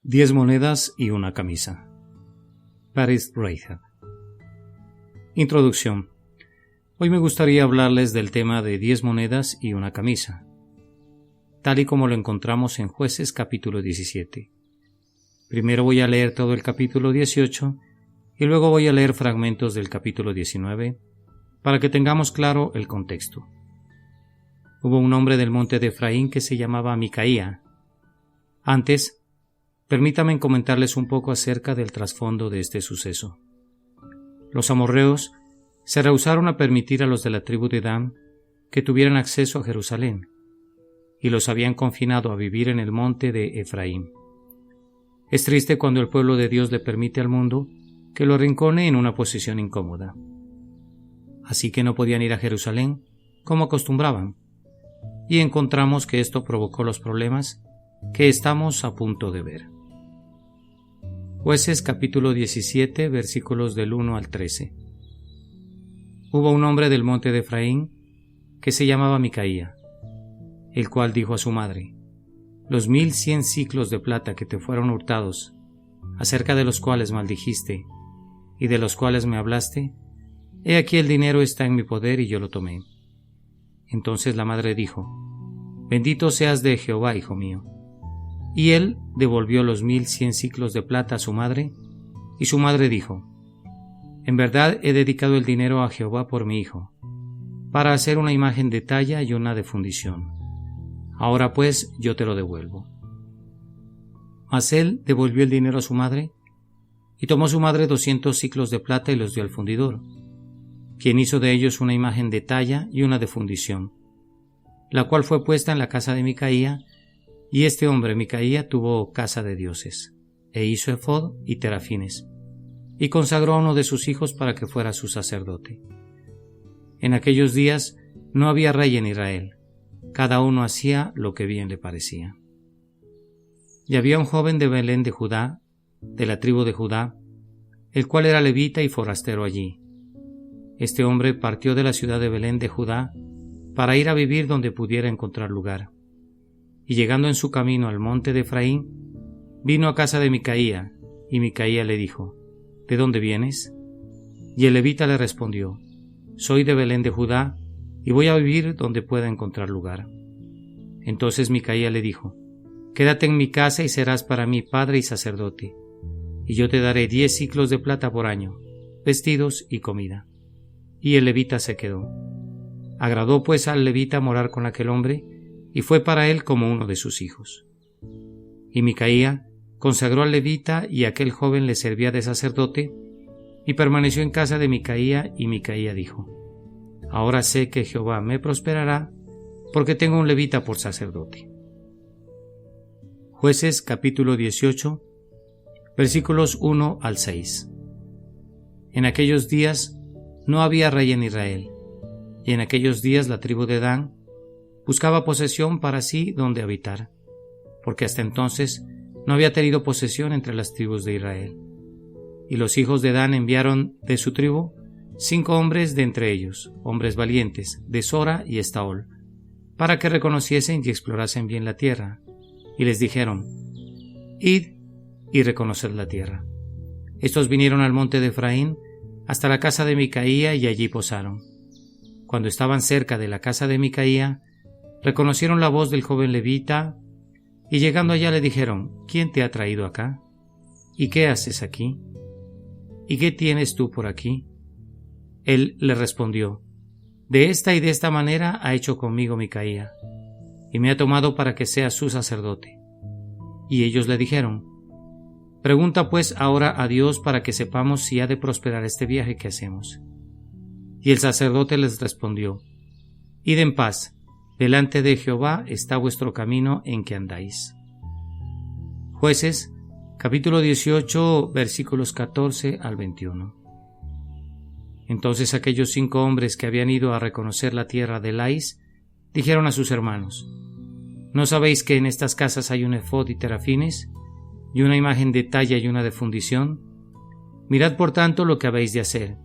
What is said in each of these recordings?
10 monedas y una camisa. Paris Reinhardt. Introducción. Hoy me gustaría hablarles del tema de 10 monedas y una camisa, tal y como lo encontramos en Jueces capítulo 17. Primero voy a leer todo el capítulo 18 y luego voy a leer fragmentos del capítulo 19 para que tengamos claro el contexto. Hubo un hombre del monte de Efraín que se llamaba Micaía. Antes, permítanme comentarles un poco acerca del trasfondo de este suceso. Los amorreos se rehusaron a permitir a los de la tribu de Dan que tuvieran acceso a Jerusalén, y los habían confinado a vivir en el monte de Efraín. Es triste cuando el pueblo de Dios le permite al mundo que lo arrincone en una posición incómoda. Así que no podían ir a Jerusalén como acostumbraban, y encontramos que esto provocó los problemas que estamos a punto de ver. Jueces capítulo 17 versículos del 1 al 13. Hubo un hombre del monte de Efraín que se llamaba Micaía, el cual dijo a su madre: los 1100 siclos de plata que te fueron hurtados, acerca de los cuales maldijiste y de los cuales me hablaste, he aquí el dinero está en mi poder y yo lo tomé. Entonces la madre dijo: bendito seas de Jehová, hijo mío. Y él devolvió los 1100 siclos de plata a su madre, y su madre dijo: en verdad he dedicado el dinero a Jehová por mi hijo, para hacer una imagen de talla y una de fundición. Ahora pues yo te lo devuelvo. Mas él devolvió el dinero a su madre, y tomó su madre 200 siclos de plata y los dio al fundidor, quien hizo de ellos una imagen de talla y una de fundición, la cual fue puesta en la casa de Micaía. Y este hombre, Micaía, tuvo casa de dioses, e hizo ephod y terafines, y consagró a uno de sus hijos para que fuera su sacerdote. En aquellos días no había rey en Israel, cada uno hacía lo que bien le parecía. Y había un joven de Belén de Judá, de la tribu de Judá, el cual era levita y forastero allí. Este hombre partió de la ciudad de Belén de Judá para ir a vivir donde pudiera encontrar lugar. Y llegando en su camino al monte de Efraín, vino a casa de Micaía, y Micaía le dijo: ¿de dónde vienes? Y el levita le respondió: soy de Belén de Judá, y voy a vivir donde pueda encontrar lugar. Entonces Micaía le dijo: quédate en mi casa y serás para mí padre y sacerdote, y yo te daré 10 siclos de plata por año, vestidos y comida. Y el levita se quedó. Agradó pues al levita morar con aquel hombre, y fue para él como uno de sus hijos. Y Micaía consagró al levita, y aquel joven le servía de sacerdote, y permaneció en casa de Micaía, y Micaía dijo: ahora sé que Jehová me prosperará, porque tengo un levita por sacerdote. Jueces capítulo 18 versículos 1 al 6. En aquellos días no había rey en Israel, y en aquellos días la tribu de Dan buscaba posesión para sí donde habitar, porque hasta entonces no había tenido posesión entre las tribus de Israel. Y los hijos de Dan enviaron de su tribu 5 hombres de entre ellos, hombres valientes, de Sora y Estaol, para que reconociesen y explorasen bien la tierra. Y les dijeron: id y reconoced la tierra. Estos vinieron al monte de Efraín hasta la casa de Micaía y allí posaron. Cuando estaban cerca de la casa de Micaía, reconocieron la voz del joven levita, y llegando allá le dijeron: ¿quién te ha traído acá? ¿Y qué haces aquí? ¿Y qué tienes tú por aquí? Él le respondió: de esta y de esta manera ha hecho conmigo Micaía, y me ha tomado para que sea su sacerdote. Y ellos le dijeron: pregunta pues ahora a Dios para que sepamos si ha de prosperar este viaje que hacemos. Y el sacerdote les respondió: id en paz. Delante de Jehová está vuestro camino en que andáis. Jueces, capítulo 18, versículos 14 al 21. Entonces aquellos 5 hombres que habían ido a reconocer la tierra de Lais dijeron a sus hermanos: ¿no sabéis que en estas casas hay un ephod y terafines, y una imagen de talla y una de fundición? Mirad por tanto lo que habéis de hacer.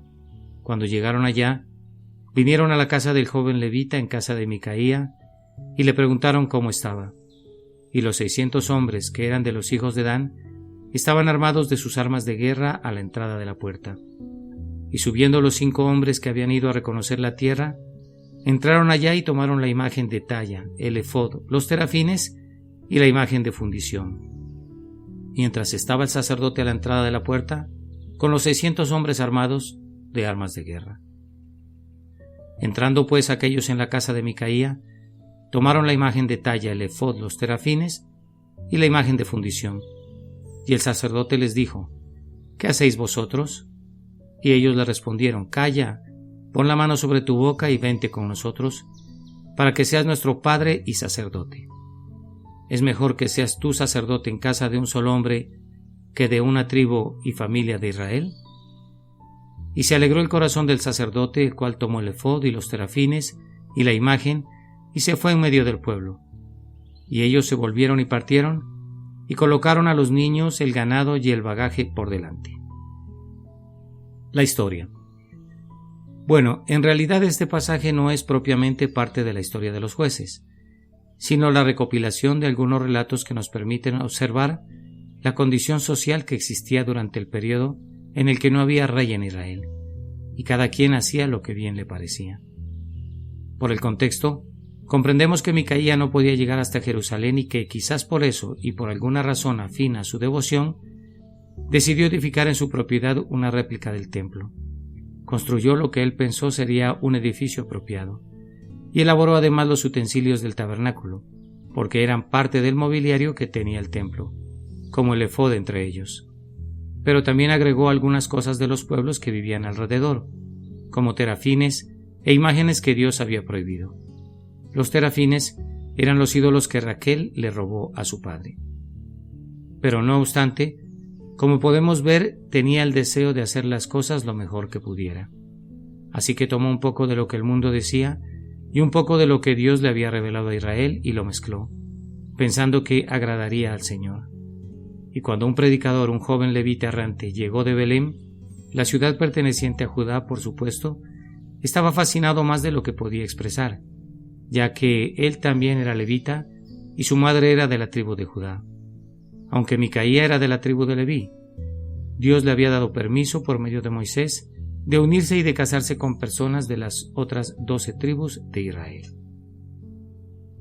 Cuando llegaron allá, vinieron a la casa del joven levita en casa de Micaía, y le preguntaron cómo estaba. Y los 600 hombres que eran de los hijos de Dan estaban armados de sus armas de guerra a la entrada de la puerta. Y subiendo los 5 hombres que habían ido a reconocer la tierra, entraron allá y tomaron la imagen de talla, el efod, los terafines y la imagen de fundición. Mientras estaba el sacerdote a la entrada de la puerta, con los 600 hombres armados de armas de guerra. Entrando pues aquellos en la casa de Micaía, tomaron la imagen de talla, el efod, los terafines y la imagen de fundición. Y el sacerdote les dijo: ¿Qué hacéis vosotros? Y ellos le respondieron: Calla, pon la mano sobre tu boca y vente con nosotros, para que seas nuestro padre y sacerdote. Es mejor que seas tú sacerdote en casa de un solo hombre que de una tribu y familia de Israel. Y se alegró el corazón del sacerdote, el cual tomó el efod y los terafines y la imagen, y se fue en medio del pueblo. Y ellos se volvieron y partieron, y colocaron a los niños, el ganado y el bagaje por delante. La historia. Bueno, en realidad este pasaje no es propiamente parte de la historia de los jueces, sino la recopilación de algunos relatos que nos permiten observar la condición social que existía durante el periodo en el que no había rey en Israel, y cada quien hacía lo que bien le parecía. Por el contexto, comprendemos que Micaía no podía llegar hasta Jerusalén y que quizás por eso y por alguna razón afín a su devoción, decidió edificar en su propiedad una réplica del templo. Construyó lo que él pensó sería un edificio apropiado, y elaboró además los utensilios del tabernáculo, porque eran parte del mobiliario que tenía el templo, como el efod entre ellos. Pero también agregó algunas cosas de los pueblos que vivían alrededor, como terafines e imágenes que Dios había prohibido. Los terafines eran los ídolos que Raquel le robó a su padre. Pero no obstante, como podemos ver, tenía el deseo de hacer las cosas lo mejor que pudiera. Así que tomó un poco de lo que el mundo decía y un poco de lo que Dios le había revelado a Israel y lo mezcló, pensando que agradaría al Señor. Y cuando un predicador, un joven levita errante, llegó de Belén, la ciudad perteneciente a Judá, por supuesto, estaba fascinado más de lo que podía expresar, ya que él también era levita y su madre era de la tribu de Judá. Aunque Micaía era de la tribu de Leví, Dios le había dado permiso por medio de Moisés de unirse y de casarse con personas de las otras 12 tribus de Israel.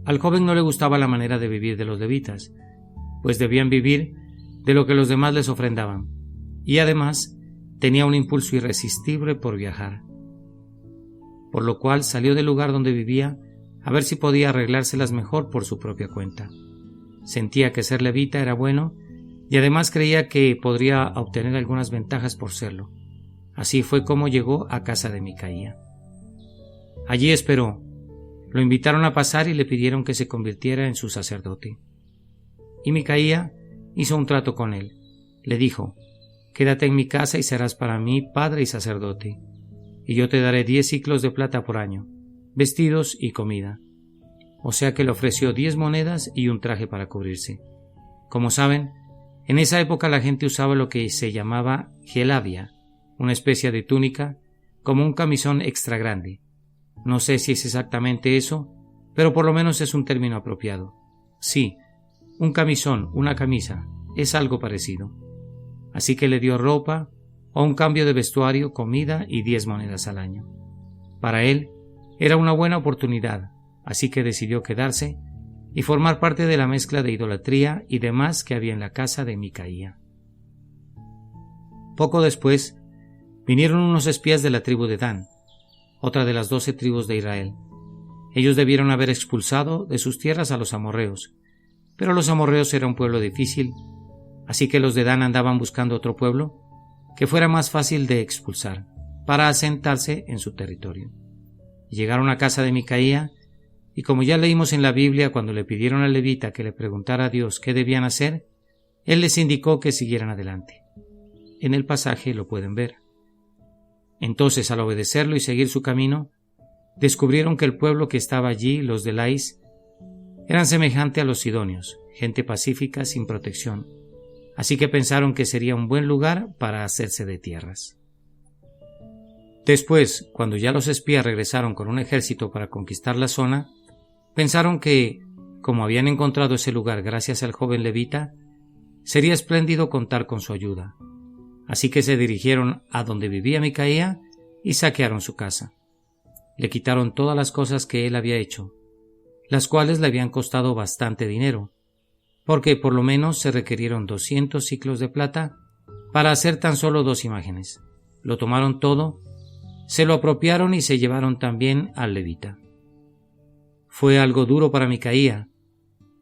Al joven no le gustaba la manera de vivir de los levitas, pues debían vivir de lo que los demás les ofrendaban, y además tenía un impulso irresistible por viajar. Por lo cual salió del lugar donde vivía a ver si podía arreglárselas mejor por su propia cuenta. Sentía que ser levita era bueno y además creía que podría obtener algunas ventajas por serlo. Así fue como llegó a casa de Micaía. Allí esperó. Lo invitaron a pasar y le pidieron que se convirtiera en su sacerdote. Y Micaía hizo un trato con él. Le dijo: «Quédate en mi casa y serás para mí padre y sacerdote, y yo te daré 10 siclos de plata por año, vestidos y comida». O sea que le ofreció 10 monedas y un traje para cubrirse. Como saben, en esa época la gente usaba lo que se llamaba gelabia, una especie de túnica, como un camisón extra grande. No sé si es exactamente eso, pero por lo menos es un término apropiado. Sí, un camisón, una camisa, es algo parecido. Así que le dio ropa, o un cambio de vestuario, comida y 10 monedas al año. Para él era una buena oportunidad, así que decidió quedarse y formar parte de la mezcla de idolatría y demás que había en la casa de Micaía. Poco después, vinieron unos espías de la tribu de Dan, otra de las 12 tribus de Israel. Ellos debieron haber expulsado de sus tierras a los amorreos, pero los amorreos era un pueblo difícil, así que los de Dan andaban buscando otro pueblo que fuera más fácil de expulsar, para asentarse en su territorio. Llegaron a casa de Micaía, y como ya leímos en la Biblia, cuando le pidieron al levita que le preguntara a Dios qué debían hacer, él les indicó que siguieran adelante. En el pasaje lo pueden ver. Entonces, al obedecerlo y seguir su camino, descubrieron que el pueblo que estaba allí, los de Lais, eran semejante a los sidonios, gente pacífica sin protección, así que pensaron que sería un buen lugar para hacerse de tierras. Después, cuando ya los espías regresaron con un ejército para conquistar la zona, pensaron que, como habían encontrado ese lugar gracias al joven levita, sería espléndido contar con su ayuda. Así que se dirigieron a donde vivía Micaía y saquearon su casa. Le quitaron todas las cosas que él había hecho, las cuales le habían costado bastante dinero, porque por lo menos se requirieron 200 siclos de plata para hacer tan solo 2 imágenes. Lo tomaron todo, se lo apropiaron y se llevaron también al levita. Fue algo duro para Micaía,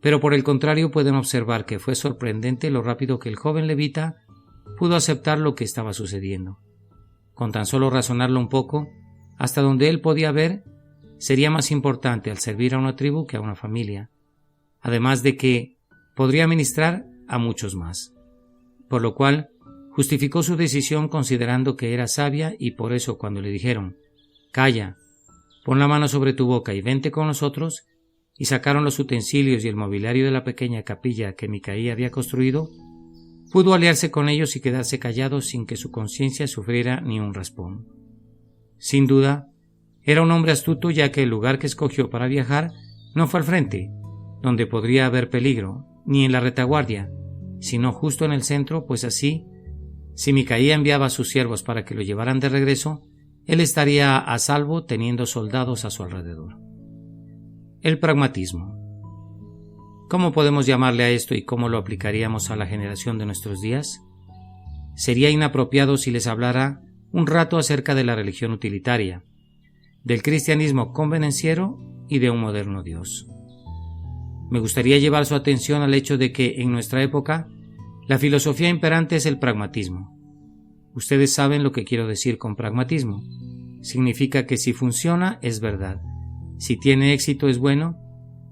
pero por el contrario pueden observar que fue sorprendente lo rápido que el joven levita pudo aceptar lo que estaba sucediendo. Con tan solo razonarlo un poco, hasta donde él podía ver, sería más importante al servir a una tribu que a una familia, además de que podría ministrar a muchos más, por lo cual justificó su decisión considerando que era sabia, y por eso cuando le dijeron: «Calla, pon la mano sobre tu boca y vente con nosotros», y sacaron los utensilios y el mobiliario de la pequeña capilla que Micaía había construido, pudo aliarse con ellos y quedarse callado sin que su conciencia sufriera ni un raspón. Sin duda, era un hombre astuto, ya que el lugar que escogió para viajar no fue al frente, donde podría haber peligro, ni en la retaguardia, sino justo en el centro, pues así, si Micaía enviaba a sus siervos para que lo llevaran de regreso, él estaría a salvo teniendo soldados a su alrededor. El pragmatismo. ¿Cómo podemos llamarle a esto y cómo lo aplicaríamos a la generación de nuestros días? Sería inapropiado si les hablara un rato acerca de la religión utilitaria, del cristianismo convenenciero y de un moderno Dios. Me gustaría llevar su atención al hecho de que en nuestra época la filosofía imperante es el pragmatismo. Ustedes saben lo que quiero decir con pragmatismo. Significa que si funciona es verdad, si tiene éxito es bueno,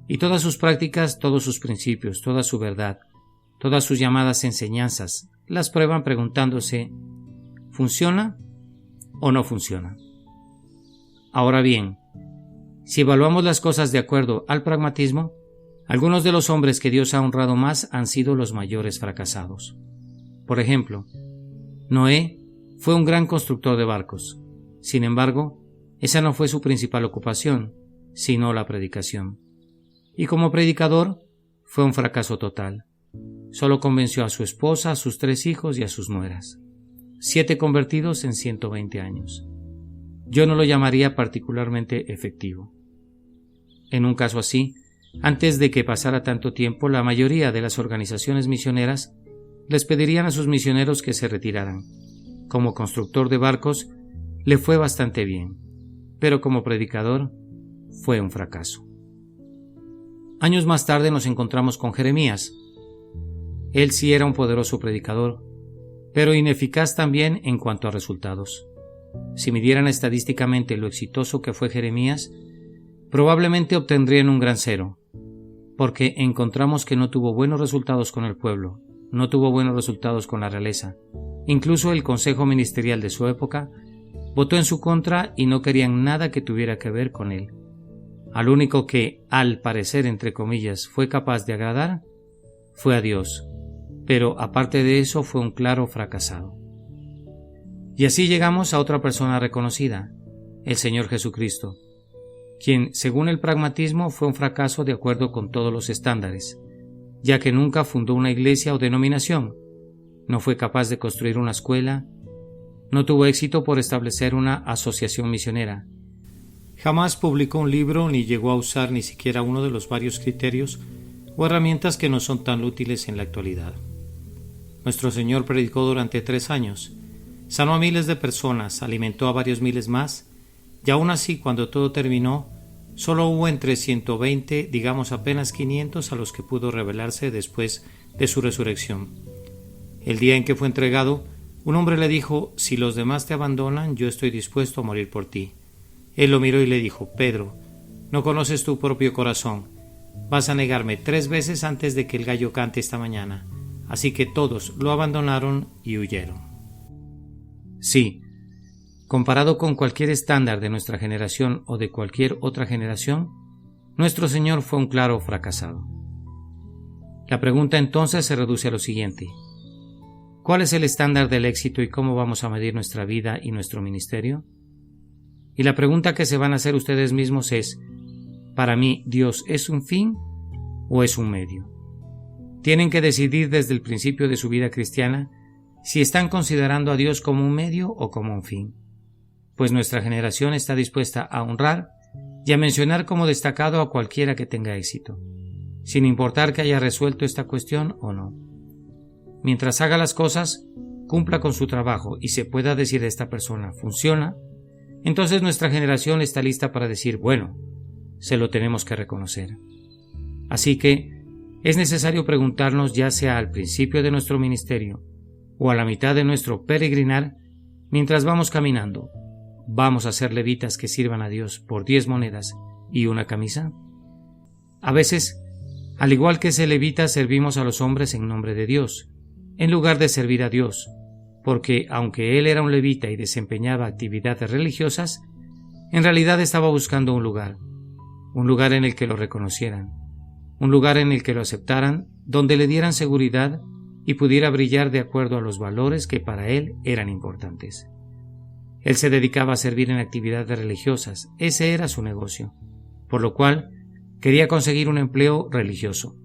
y todas sus prácticas, todos sus principios, toda su verdad, todas sus llamadas enseñanzas, las prueban preguntándose: ¿funciona o no funciona? Ahora bien, si evaluamos las cosas de acuerdo al pragmatismo, algunos de los hombres que Dios ha honrado más han sido los mayores fracasados. Por ejemplo, Noé fue un gran constructor de barcos. Sin embargo, esa no fue su principal ocupación, sino la predicación. Y como predicador, fue un fracaso total. Solo convenció a su esposa, a sus 3 hijos y a sus nueras. 7 convertidos en 120 años. Yo no lo llamaría particularmente efectivo. En un caso así, antes de que pasara tanto tiempo, la mayoría de las organizaciones misioneras les pedirían a sus misioneros que se retiraran. Como constructor de barcos, le fue bastante bien, pero como predicador, fue un fracaso. Años más tarde nos encontramos con Jeremías. Él sí era un poderoso predicador, pero ineficaz también en cuanto a resultados. Si midieran estadísticamente lo exitoso que fue Jeremías, probablemente obtendrían un gran 0, porque encontramos que no tuvo buenos resultados con el pueblo, no tuvo buenos resultados con la realeza. Incluso el consejo ministerial de su época votó en su contra y no querían nada que tuviera que ver con él. Al único que, al parecer, entre comillas, fue capaz de agradar, fue a Dios, pero aparte de eso fue un claro fracasado. Y así llegamos a otra persona reconocida, el Señor Jesucristo, quien, según el pragmatismo, fue un fracaso de acuerdo con todos los estándares, ya que nunca fundó una iglesia o denominación, no fue capaz de construir una escuela, no tuvo éxito por establecer una asociación misionera, jamás publicó un libro ni llegó a usar ni siquiera uno de los varios criterios o herramientas que no son tan útiles en la actualidad. Nuestro Señor predicó durante 3 años, sanó a miles de personas, alimentó a varios miles más, y aún así, cuando todo terminó, solo hubo entre 120, digamos apenas 500 a los que pudo revelarse después de su resurrección. El día en que fue entregado, un hombre le dijo: «Si los demás te abandonan, yo estoy dispuesto a morir por ti». Él lo miró y le dijo: «Pedro, no conoces tu propio corazón. Vas a negarme 3 veces antes de que el gallo cante esta mañana». Así que todos lo abandonaron y huyeron. Sí, comparado con cualquier estándar de nuestra generación o de cualquier otra generación, nuestro Señor fue un claro fracasado. La pregunta entonces se reduce a lo siguiente: ¿cuál es el estándar del éxito y cómo vamos a medir nuestra vida y nuestro ministerio? Y la pregunta que se van a hacer ustedes mismos es: ¿para mí Dios es un fin o es un medio? tienen que decidir desde el principio de su vida cristiana si están considerando a Dios como un medio o como un fin, pues nuestra generación está dispuesta a honrar y a mencionar como destacado a cualquiera que tenga éxito, sin importar que haya resuelto esta cuestión o no. Mientras haga las cosas, cumpla con su trabajo y se pueda decir de esta persona funciona, entonces nuestra generación está lista para decir, bueno, se lo tenemos que reconocer. Así que es necesario preguntarnos, ya sea al principio de nuestro ministerio o a la mitad de nuestro peregrinar, mientras vamos caminando, ¿vamos a ser levitas que sirvan a Dios por 10 monedas y una camisa? A veces, al igual que ese levita, servimos a los hombres en nombre de Dios, en lugar de servir a Dios, porque aunque él era un levita y desempeñaba actividades religiosas, en realidad estaba buscando un lugar en el que lo reconocieran, un lugar en el que lo aceptaran, donde le dieran seguridad y pudiera brillar de acuerdo a los valores que para él eran importantes. Él se dedicaba a servir en actividades religiosas, ese era su negocio, por lo cual quería conseguir un empleo religioso.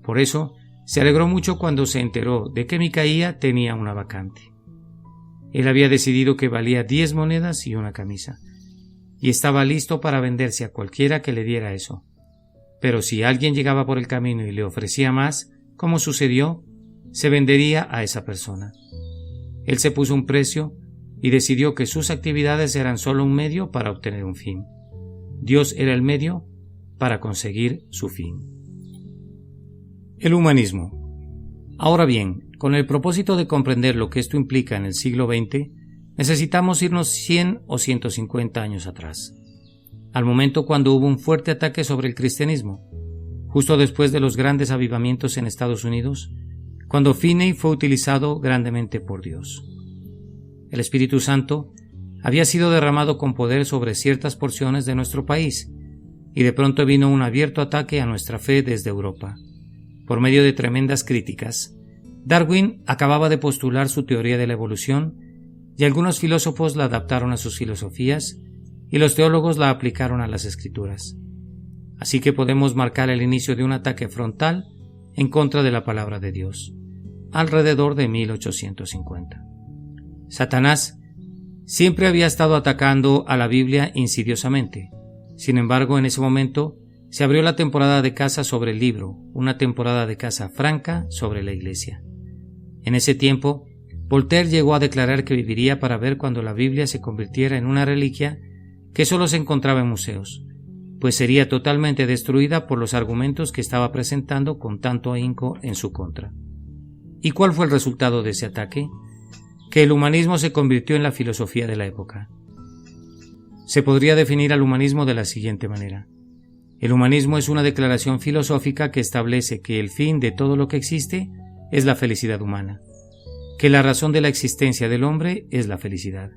Por eso, se alegró mucho cuando se enteró de que Micaía tenía una vacante. Él había decidido que valía 10 monedas y una camisa, y estaba listo para venderse a cualquiera que le diera eso. Pero si alguien llegaba por el camino y le ofrecía más, como sucedió, se vendería a esa persona. Él se puso un precio y decidió que sus actividades eran solo un medio para obtener un fin. Dios era el medio para conseguir su fin. El humanismo. Ahora bien, con el propósito de comprender lo que esto implica en el siglo XX, necesitamos irnos 100 o 150 años atrás, al momento cuando hubo un fuerte ataque sobre el cristianismo, justo después de los grandes avivamientos en Estados Unidos, cuando Finney fue utilizado grandemente por Dios. El Espíritu Santo había sido derramado con poder sobre ciertas porciones de nuestro país, y de pronto vino un abierto ataque a nuestra fe desde Europa. Por medio de tremendas críticas, Darwin acababa de postular su teoría de la evolución, y algunos filósofos la adaptaron a sus filosofías, y los teólogos la aplicaron a las Escrituras. Así que podemos marcar el inicio de un ataque frontal en contra de la palabra de Dios, alrededor de 1850. Satanás siempre había estado atacando a la Biblia insidiosamente. Sin embargo, en ese momento se abrió la temporada de caza sobre el libro, una temporada de caza franca sobre la Iglesia. En ese tiempo, Voltaire llegó a declarar que viviría para ver cuando la Biblia se convirtiera en una reliquia que solo se encontraba en museos, pues sería totalmente destruida por los argumentos que estaba presentando con tanto ahínco en su contra. ¿Y cuál fue el resultado de ese ataque? Que el humanismo se convirtió en la filosofía de la época. Se podría definir al humanismo de la siguiente manera. El humanismo es una declaración filosófica que establece que el fin de todo lo que existe es la felicidad humana, que la razón de la existencia del hombre es la felicidad.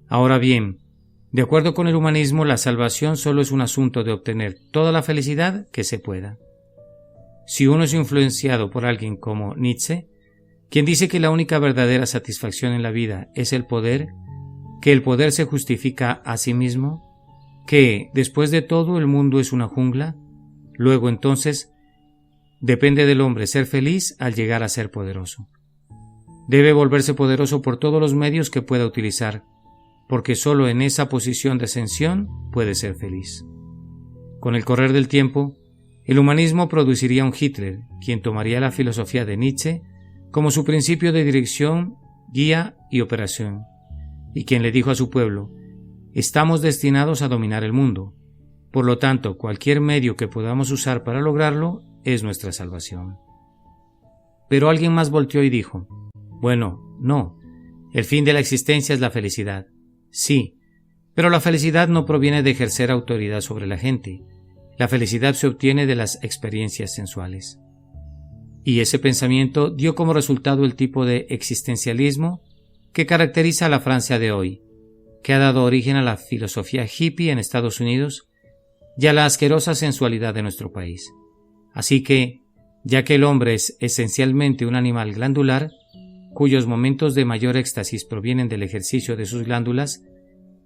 Ahora bien, de acuerdo con el humanismo, la salvación solo es un asunto de obtener toda la felicidad que se pueda. Si uno es influenciado por alguien como Nietzsche, quien dice que la única verdadera satisfacción en la vida es el poder, que el poder se justifica a sí mismo, que, después de todo, el mundo es una jungla, luego entonces depende del hombre ser feliz al llegar a ser poderoso. Debe volverse poderoso por todos los medios que pueda utilizar, porque solo en esa posición de ascensión puede ser feliz. Con el correr del tiempo, el humanismo produciría un Hitler, quien tomaría la filosofía de Nietzsche como su principio de dirección, guía y operación, y quien le dijo a su pueblo: estamos destinados a dominar el mundo, por lo tanto cualquier medio que podamos usar para lograrlo es nuestra salvación. Pero alguien más volteó y dijo: bueno, no, el fin de la existencia es la felicidad. Sí, pero la felicidad no proviene de ejercer autoridad sobre la gente. La felicidad se obtiene de las experiencias sensuales. Y ese pensamiento dio como resultado el tipo de existencialismo que caracteriza a la Francia de hoy, que ha dado origen a la filosofía hippie en Estados Unidos y a la asquerosa sensualidad de nuestro país. Así que, ya que el hombre es esencialmente un animal glandular, cuyos momentos de mayor éxtasis provienen del ejercicio de sus glándulas,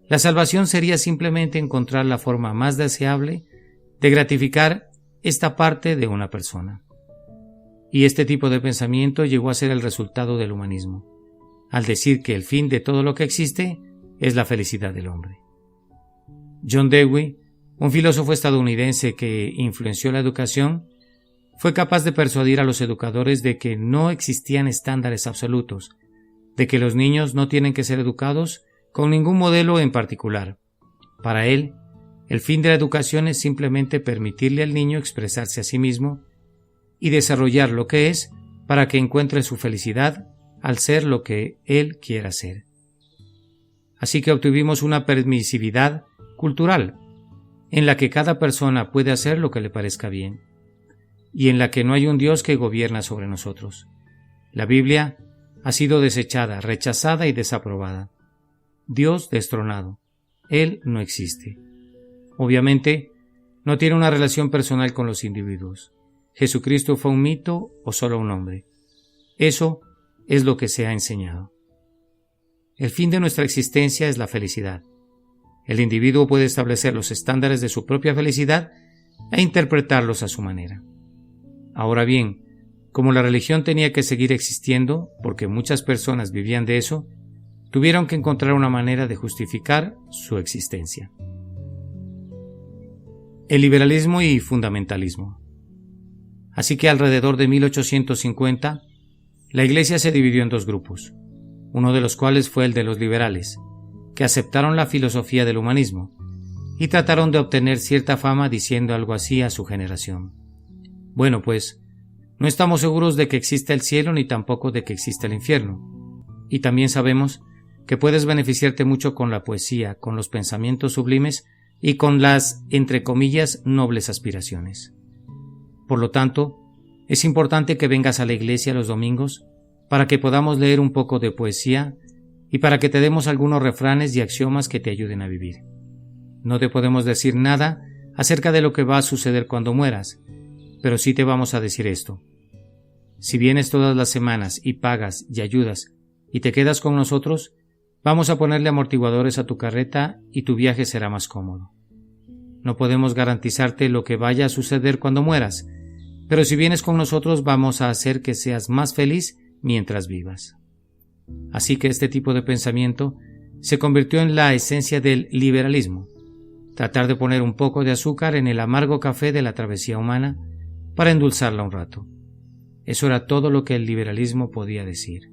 la salvación sería simplemente encontrar la forma más deseable de gratificar esta parte de una persona. Y este tipo de pensamiento llegó a ser el resultado del humanismo, al decir que el fin de todo lo que existe es la felicidad del hombre. John Dewey, un filósofo estadounidense que influenció la educación, fue capaz de persuadir a los educadores de que no existían estándares absolutos, de que los niños no tienen que ser educados con ningún modelo en particular. Para él, el fin de la educación es simplemente permitirle al niño expresarse a sí mismo y desarrollar lo que es para que encuentre su felicidad al ser lo que él quiera ser. Así que obtuvimos una permisividad cultural, en la que cada persona puede hacer lo que le parezca bien, y en la que no hay un Dios que gobierna sobre nosotros. La Biblia ha sido desechada, rechazada y desaprobada. Dios destronado. Él no existe. Obviamente, no tiene una relación personal con los individuos. ¿Jesucristo fue un mito o solo un hombre? Eso es lo que se ha enseñado. El fin de nuestra existencia es la felicidad. El individuo puede establecer los estándares de su propia felicidad e interpretarlos a su manera. Ahora bien, como la religión tenía que seguir existiendo, porque muchas personas vivían de eso, tuvieron que encontrar una manera de justificar su existencia. El liberalismo y fundamentalismo. Así que alrededor de 1850, la Iglesia se dividió en dos grupos, uno de los cuales fue el de los liberales, que aceptaron la filosofía del humanismo y trataron de obtener cierta fama diciendo algo así a su generación. Bueno, pues, no estamos seguros de que exista el cielo ni tampoco de que exista el infierno. Y también sabemos que puedes beneficiarte mucho con la poesía, con los pensamientos sublimes y con las, entre comillas, nobles aspiraciones. Por lo tanto, es importante que vengas a la iglesia los domingos para que podamos leer un poco de poesía y para que te demos algunos refranes y axiomas que te ayuden a vivir. No te podemos decir nada acerca de lo que va a suceder cuando mueras, pero sí te vamos a decir esto. Si vienes todas las semanas y pagas y ayudas y te quedas con nosotros, vamos a ponerle amortiguadores a tu carreta y tu viaje será más cómodo. No podemos garantizarte lo que vaya a suceder cuando mueras, pero si vienes con nosotros vamos a hacer que seas más feliz mientras vivas. Así que este tipo de pensamiento se convirtió en la esencia del liberalismo, tratar de poner un poco de azúcar en el amargo café de la travesía humana para endulzarla un rato. Eso era todo lo que el liberalismo podía decir.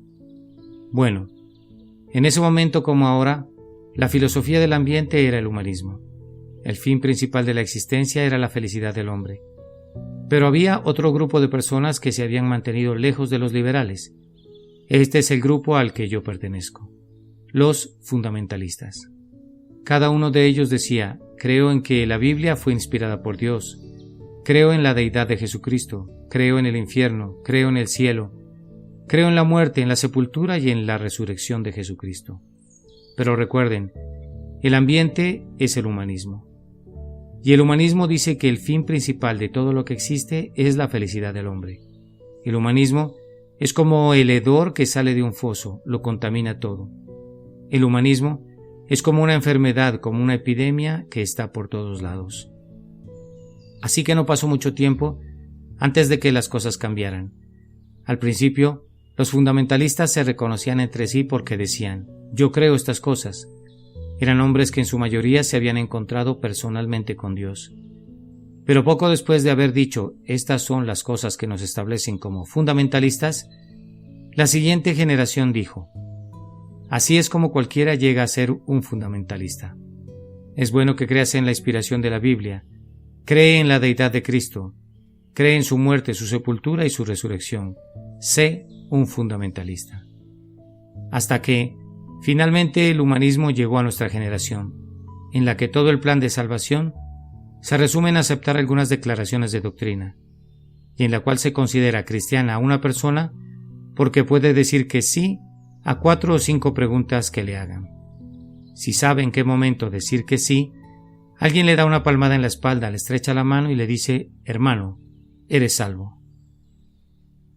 Bueno, en ese momento como ahora, la filosofía del ambiente era el humanismo. El fin principal de la existencia era la felicidad del hombre. Pero había otro grupo de personas que se habían mantenido lejos de los liberales. Este es el grupo al que yo pertenezco, los fundamentalistas. Cada uno de ellos decía: creo en que la Biblia fue inspirada por Dios, creo en la deidad de Jesucristo, creo en el infierno, creo en el cielo, creo en la muerte, en la sepultura y en la resurrección de Jesucristo. Pero recuerden, el ambiente es el humanismo. Y el humanismo dice que el fin principal de todo lo que existe es la felicidad del hombre. El humanismo es como el hedor que sale de un foso, lo contamina todo. El humanismo es como una enfermedad, como una epidemia que está por todos lados. Así que no pasó mucho tiempo antes de que las cosas cambiaran. Al principio, los fundamentalistas se reconocían entre sí porque decían: yo creo estas cosas. Eran hombres que en su mayoría se habían encontrado personalmente con Dios. Pero poco después de haber dicho: estas son las cosas que nos establecen como fundamentalistas, la siguiente generación dijo: así es como cualquiera llega a ser un fundamentalista. Es bueno que creas en la inspiración de la Biblia, cree en la deidad de Cristo, cree en su muerte, su sepultura y su resurrección. Sé un fundamentalista. Hasta que, finalmente, el humanismo llegó a nuestra generación, en la que todo el plan de salvación se resume en aceptar algunas declaraciones de doctrina, y en la cual se considera cristiana a una persona porque puede decir que sí a 4 o 5 preguntas que le hagan. Si sabe en qué momento decir que sí, alguien le da una palmada en la espalda, le estrecha la mano y le dice: hermano, eres salvo.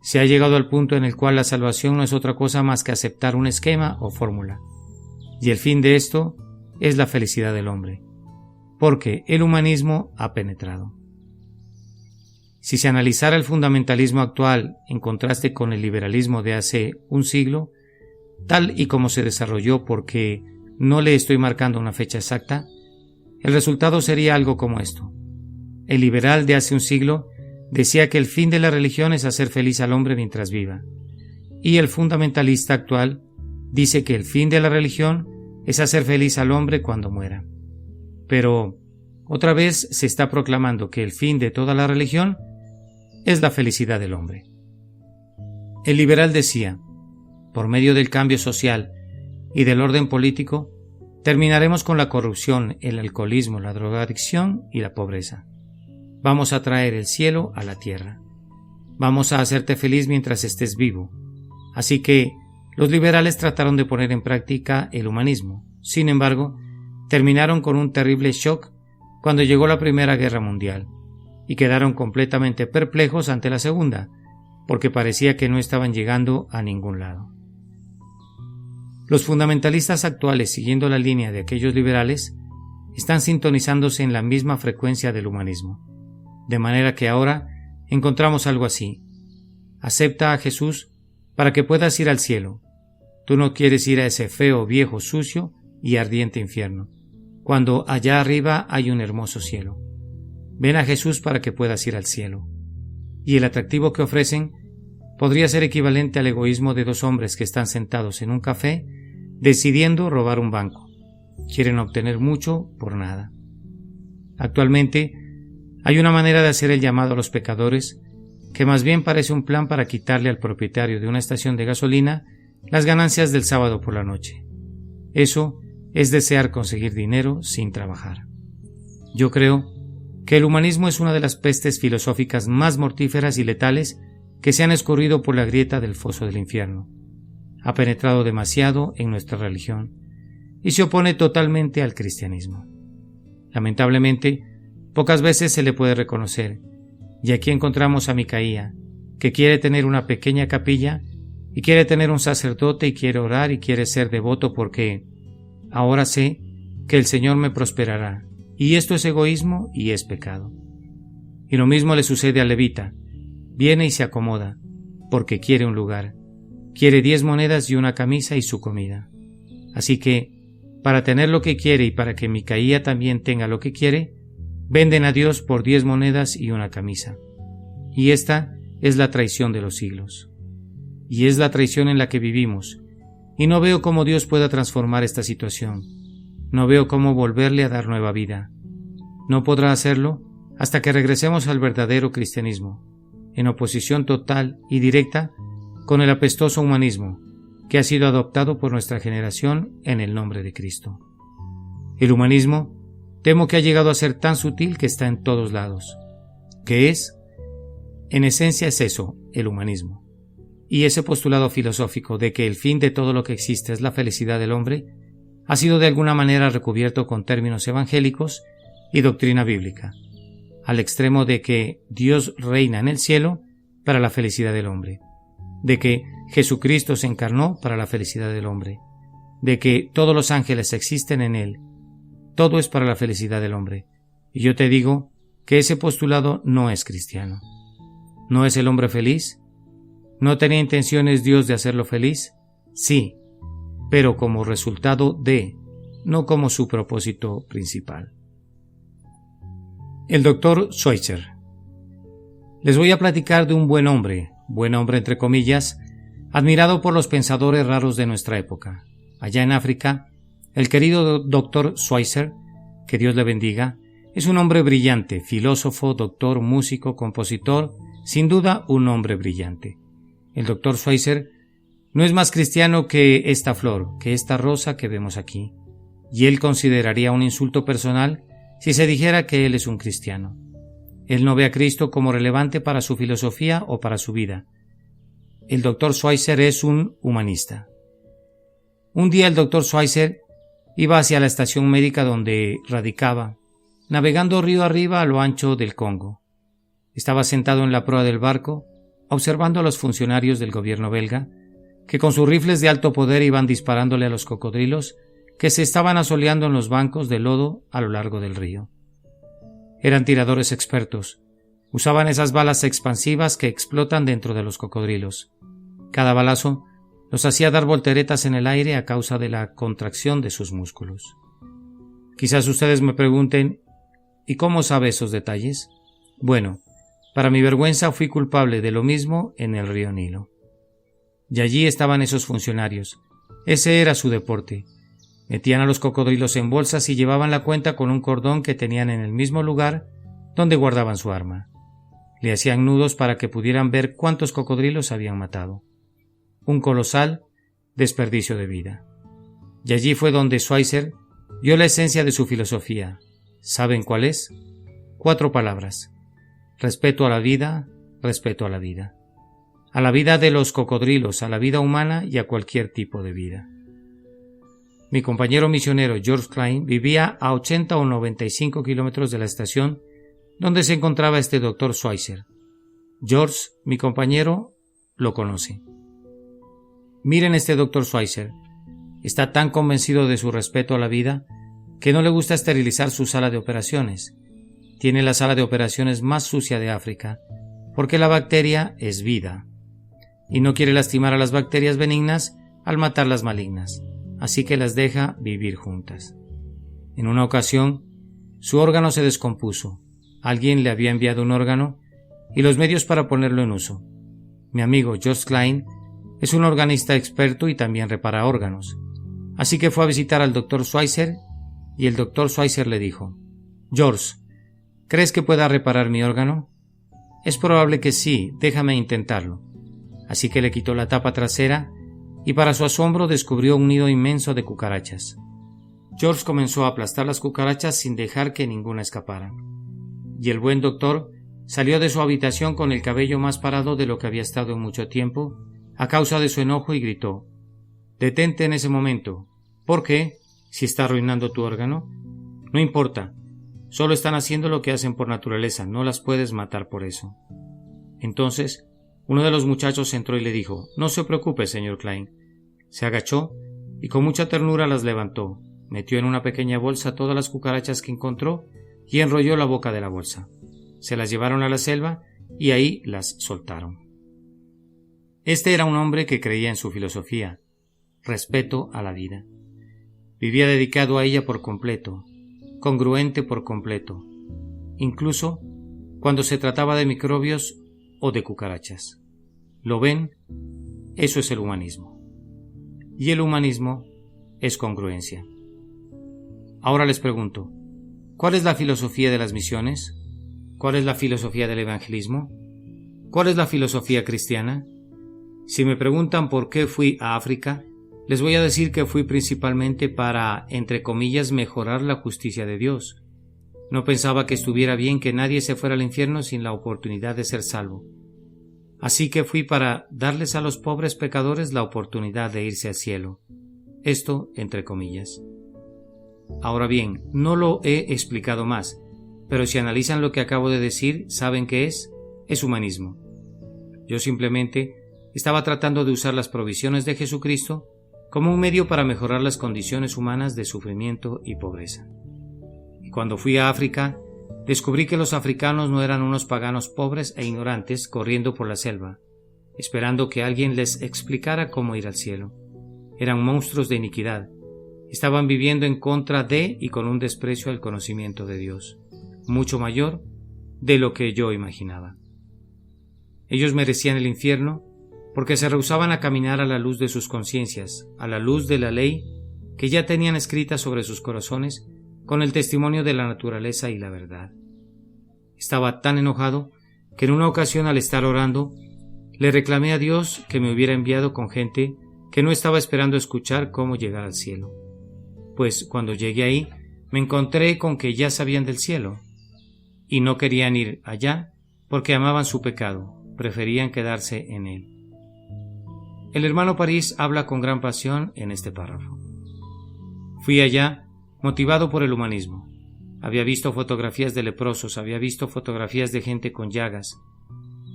Se ha llegado al punto en el cual la salvación no es otra cosa más que aceptar un esquema o fórmula, y el fin de esto es la felicidad del hombre, porque el humanismo ha penetrado. Si se analizara el fundamentalismo actual en contraste con el liberalismo de hace un siglo, tal y como se desarrolló, porque no le estoy marcando una fecha exacta, el resultado sería algo como esto. El liberal de hace un siglo decía que el fin de la religión es hacer feliz al hombre mientras viva, y el fundamentalista actual dice que el fin de la religión es hacer feliz al hombre cuando muera. Pero otra vez se está proclamando que el fin de toda la religión es la felicidad del hombre. El liberal decía: por medio del cambio social y del orden político, terminaremos con la corrupción, el alcoholismo, la drogadicción y la pobreza. Vamos a traer el cielo a la tierra. Vamos a hacerte feliz mientras estés vivo. Así que los liberales trataron de poner en práctica el humanismo. Sin embargo, terminaron con un terrible shock cuando llegó la Primera Guerra Mundial y quedaron completamente perplejos ante la Segunda, porque parecía que no estaban llegando a ningún lado. Los fundamentalistas actuales, siguiendo la línea de aquellos liberales, están sintonizándose en la misma frecuencia del humanismo, de manera que ahora encontramos algo así: acepta a Jesús para que puedas ir al cielo. Tú no quieres ir a ese feo, viejo, sucio y ardiente infierno, cuando allá arriba hay un hermoso cielo. Ven a Jesús para que puedas ir al cielo. Y el atractivo que ofrecen podría ser equivalente al egoísmo de dos hombres que están sentados en un café decidiendo robar un banco. Quieren obtener mucho por nada. Actualmente hay una manera de hacer el llamado a los pecadores que más bien parece un plan para quitarle al propietario de una estación de gasolina las ganancias del sábado por la noche. Eso es desear conseguir dinero sin trabajar. Yo creo que el humanismo es una de las pestes filosóficas más mortíferas y letales que se han escurrido por la grieta del foso del infierno. Ha penetrado demasiado en nuestra religión y se opone totalmente al cristianismo. Lamentablemente, pocas veces se le puede reconocer, y aquí encontramos a Micaía, que quiere tener una pequeña capilla y quiere tener un sacerdote y quiere orar y quiere ser devoto porque ahora sé que el Señor me prosperará, y esto es egoísmo y es pecado. Y lo mismo le sucede al levita: viene y se acomoda porque quiere un lugar, quiere 10 monedas y una camisa y su comida. Así que, para tener lo que quiere y para que Micaía también tenga lo que quiere, venden a Dios por 10 monedas y una camisa. Y esta es la traición de los siglos. Y es la traición en la que vivimos, y no veo cómo Dios pueda transformar esta situación. No veo cómo volverle a dar nueva vida. No podrá hacerlo hasta que regresemos al verdadero cristianismo, en oposición total y directa con el apestoso humanismo que ha sido adoptado por nuestra generación en el nombre de Cristo. El humanismo temo que ha llegado a ser tan sutil que está en todos lados. ¿Qué es? En esencia es eso, el humanismo. Y ese postulado filosófico de que el fin de todo lo que existe es la felicidad del hombre ha sido de alguna manera recubierto con términos evangélicos y doctrina bíblica, al extremo de que Dios reina en el cielo para la felicidad del hombre, de que Jesucristo se encarnó para la felicidad del hombre, de que todos los ángeles existen en él. Todo es para la felicidad del hombre. Y yo te digo que ese postulado no es cristiano. ¿No es el hombre feliz? ¿No tenía intenciones Dios de hacerlo feliz? Sí, pero como resultado de, no como su propósito principal. El doctor Schweitzer. Les voy a platicar de un buen hombre entre comillas, admirado por los pensadores raros de nuestra época. Allá en África, el querido doctor Schweitzer, que Dios le bendiga, es un hombre brillante, filósofo, doctor, músico, compositor, sin duda un hombre brillante. El doctor Schweitzer no es más cristiano que esta flor, que esta rosa que vemos aquí, y él consideraría un insulto personal si se dijera que él es un cristiano. Él no ve a Cristo como relevante para su filosofía o para su vida. El doctor Schweitzer es un humanista. Un día el doctor Schweitzer iba hacia la estación médica donde radicaba, navegando río arriba a lo ancho del Congo. Estaba sentado en la proa del barco, observando a los funcionarios del gobierno belga, que con sus rifles de alto poder iban disparándole a los cocodrilos que se estaban asoleando en los bancos de lodo a lo largo del río. Eran tiradores expertos, Usaban esas balas expansivas que explotan dentro de los cocodrilos. Cada balazo los hacía dar volteretas en el aire a causa de la contracción de sus músculos. Quizás ustedes me pregunten, ¿y cómo sabe esos detalles? Bueno, para mi vergüenza fui culpable de lo mismo en el río Nilo. Y allí estaban esos funcionarios. Ese era su deporte. Metían a los cocodrilos en bolsas y llevaban la cuenta con un cordón que tenían en el mismo lugar donde guardaban su arma. Le hacían nudos para que pudieran ver cuántos cocodrilos habían matado. Un colosal desperdicio de vida. Y allí fue donde Schweitzer vio la esencia de su filosofía. ¿Saben cuál es? 4 palabras. Respeto a la vida, respeto a la vida. A la vida de los cocodrilos, a la vida humana y a cualquier tipo de vida. Mi compañero misionero George Klein vivía a 80 o 95 kilómetros de la estación donde se encontraba este doctor Schweitzer. George, mi compañero, lo conoce. Miren este doctor Schweitzer. Está tan convencido de su respeto a la vida que no le gusta esterilizar su sala de operaciones. Tiene la sala de operaciones más sucia de África, porque la bacteria es vida, y no quiere lastimar a las bacterias benignas al matar las malignas, así que las deja vivir juntas. En una ocasión, su órgano se descompuso. Alguien le había enviado un órgano y los medios para ponerlo en uso. Mi amigo George Klein es un organista experto y también repara órganos. Así que fue a visitar al doctor Schweitzer y el doctor Schweitzer le dijo: George, ¿crees que pueda reparar mi órgano? Es probable que sí, déjame intentarlo. Así que le quitó la tapa trasera y para su asombro descubrió un nido inmenso de cucarachas. George comenzó a aplastar las cucarachas sin dejar que ninguna escapara. Y el buen doctor salió de su habitación con el cabello más parado de lo que había estado en mucho tiempo a causa de su enojo y gritó: «Detente en ese momento. ¿Por qué? Si está arruinando tu órgano. No importa. Solo están haciendo lo que hacen por naturaleza. No las puedes matar por eso». Entonces, uno de los muchachos entró y le dijo: «No se preocupe, señor Klein». Se agachó y con mucha ternura las levantó, metió en una pequeña bolsa todas las cucarachas que encontró y enrolló la boca de la bolsa. Se las llevaron a la selva y ahí las soltaron. Este era un hombre que creía en su filosofía, respeto a la vida. Vivía dedicado a ella por completo, congruente por completo, incluso cuando se trataba de microbios o de cucarachas. ¿Lo ven? Eso es el humanismo. Y el humanismo es congruencia. Ahora les pregunto, ¿cuál es la filosofía de las misiones? ¿Cuál es la filosofía del evangelismo? ¿Cuál es la filosofía cristiana? Si me preguntan por qué fui a África, les voy a decir que fui principalmente para, entre comillas, mejorar la justicia de Dios. No pensaba que estuviera bien que nadie se fuera al infierno sin la oportunidad de ser salvo. Así que fui para darles a los pobres pecadores la oportunidad de irse al cielo. Esto, entre comillas. Ahora bien, no lo he explicado más, pero si analizan lo que acabo de decir, ¿saben qué es? Es humanismo. Yo simplemente estaba tratando de usar las provisiones de Jesucristo como un medio para mejorar las condiciones humanas de sufrimiento y pobreza. Y cuando fui a África, descubrí que los africanos no eran unos paganos pobres e ignorantes corriendo por la selva, esperando que alguien les explicara cómo ir al cielo. Eran monstruos de iniquidad. Estaban viviendo en contra de y con un desprecio al conocimiento de Dios, mucho mayor de lo que yo imaginaba. Ellos merecían el infierno porque se rehusaban a caminar a la luz de sus conciencias, a la luz de la ley que ya tenían escrita sobre sus corazones con el testimonio de la naturaleza y la verdad. Estaba tan enojado que en una ocasión, al estar orando, le reclamé a Dios que me hubiera enviado con gente que no estaba esperando escuchar cómo llegar al cielo. Pues cuando llegué ahí, me encontré con que ya sabían del cielo y no querían ir allá porque amaban su pecado, preferían quedarse en él. El hermano París habla con gran pasión en este párrafo. Fui allá motivado por el humanismo. Había visto fotografías de leprosos, había visto fotografías de gente con llagas,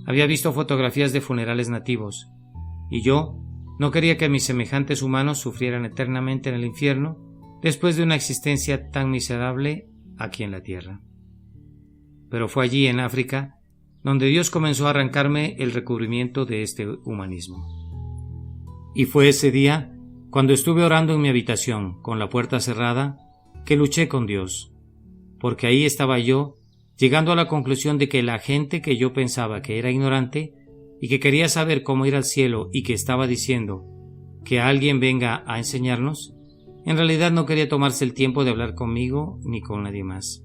había visto fotografías de funerales nativos, y yo no quería que mis semejantes humanos sufrieran eternamente en el infierno después de una existencia tan miserable aquí en la tierra. Pero fue allí, en África, donde Dios comenzó a arrancarme el recubrimiento de este humanismo. Y fue ese día, cuando estuve orando en mi habitación, con la puerta cerrada, que luché con Dios, porque ahí estaba yo, llegando a la conclusión de que la gente que yo pensaba que era ignorante y que quería saber cómo ir al cielo y que estaba diciendo que alguien venga a enseñarnos, en realidad no quería tomarse el tiempo de hablar conmigo ni con nadie más.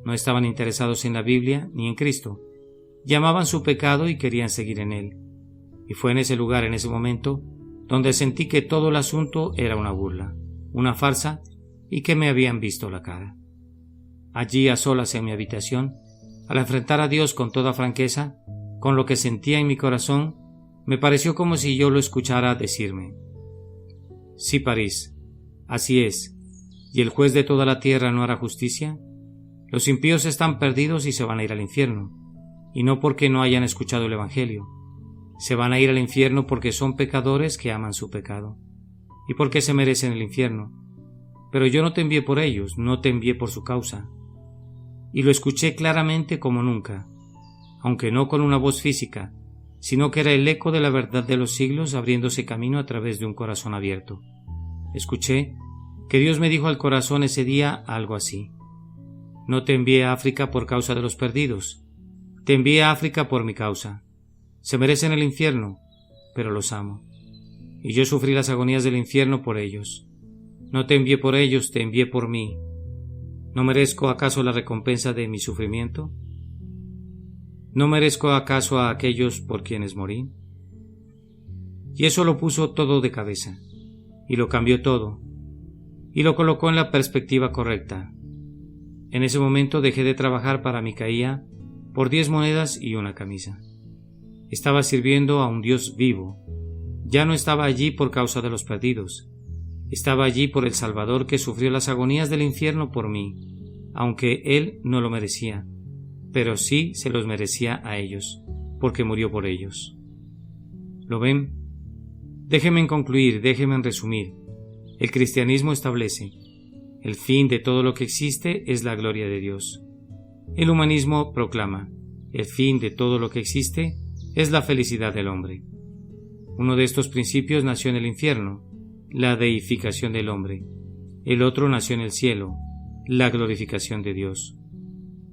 No estaban interesados en la Biblia ni en Cristo. Llamaban su pecado y querían seguir en él. Y fue en ese lugar, en ese momento, donde sentí que todo el asunto era una burla, una farsa y que me habían visto la cara. Allí, a solas en mi habitación, al enfrentar a Dios con toda franqueza, con lo que sentía en mi corazón, me pareció como si yo lo escuchara decirme: «Sí, París, así es, ¿y el juez de toda la tierra no hará justicia? Los impíos están perdidos y se van a ir al infierno, y no porque no hayan escuchado el Evangelio. Se van a ir al infierno porque son pecadores que aman su pecado, y porque se merecen el infierno. Pero yo no te envié por ellos, no te envié por su causa». Y lo escuché claramente como nunca, aunque no con una voz física, sino que era el eco de la verdad de los siglos abriéndose camino a través de un corazón abierto. Escuché que Dios me dijo al corazón ese día algo así: «No te envié a África por causa de los perdidos, te envié a África por mi causa. Se merecen el infierno, pero los amo. Y yo sufrí las agonías del infierno por ellos. No te envié por ellos, te envié por mí. ¿No merezco acaso la recompensa de mi sufrimiento? ¿No merezco acaso a aquellos por quienes morí?» Y eso lo puso todo de cabeza, y lo cambió todo, y lo colocó en la perspectiva correcta. En ese momento dejé de trabajar para Micaía por 10 monedas y una camisa. Estaba sirviendo a un Dios vivo. Ya no estaba allí por causa de los perdidos. Estaba allí por el Salvador que sufrió las agonías del infierno por mí, aunque Él no lo merecía, pero sí se los merecía a ellos, porque murió por ellos. ¿Lo ven? Déjenme concluir, déjenme resumir. El cristianismo establece: el fin de todo lo que existe es la gloria de Dios. El humanismo proclama: el fin de todo lo que existe es la felicidad del hombre. Uno de estos principios nació en el infierno, la deificación del hombre. El otro nació en el cielo, la glorificación de Dios.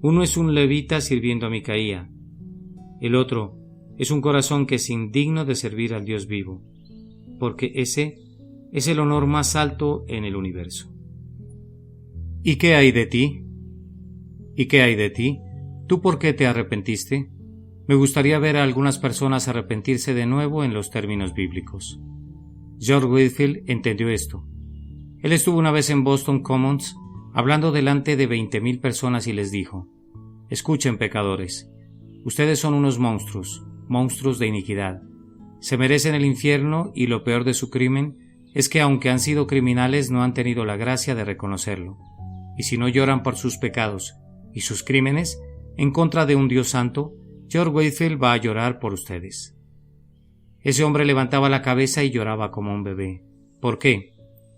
Uno es un levita sirviendo a Micaía. El otro es un corazón que es indigno de servir al Dios vivo, porque ese es el honor más alto en el universo. ¿Y qué hay de ti? ¿Y qué hay de ti? ¿Tú por qué te arrepentiste? Me gustaría ver a algunas personas arrepentirse de nuevo en los términos bíblicos. George Whitefield entendió esto. Él estuvo una vez en Boston Commons hablando delante de 20,000 personas y les dijo: «Escuchen, pecadores, ustedes son unos monstruos, monstruos de iniquidad. Se merecen el infierno y lo peor de su crimen es que aunque han sido criminales no han tenido la gracia de reconocerlo. Y si no lloran por sus pecados y sus crímenes en contra de un Dios santo, George Whitefield va a llorar por ustedes». Ese hombre levantaba la cabeza y lloraba como un bebé. ¿Por qué?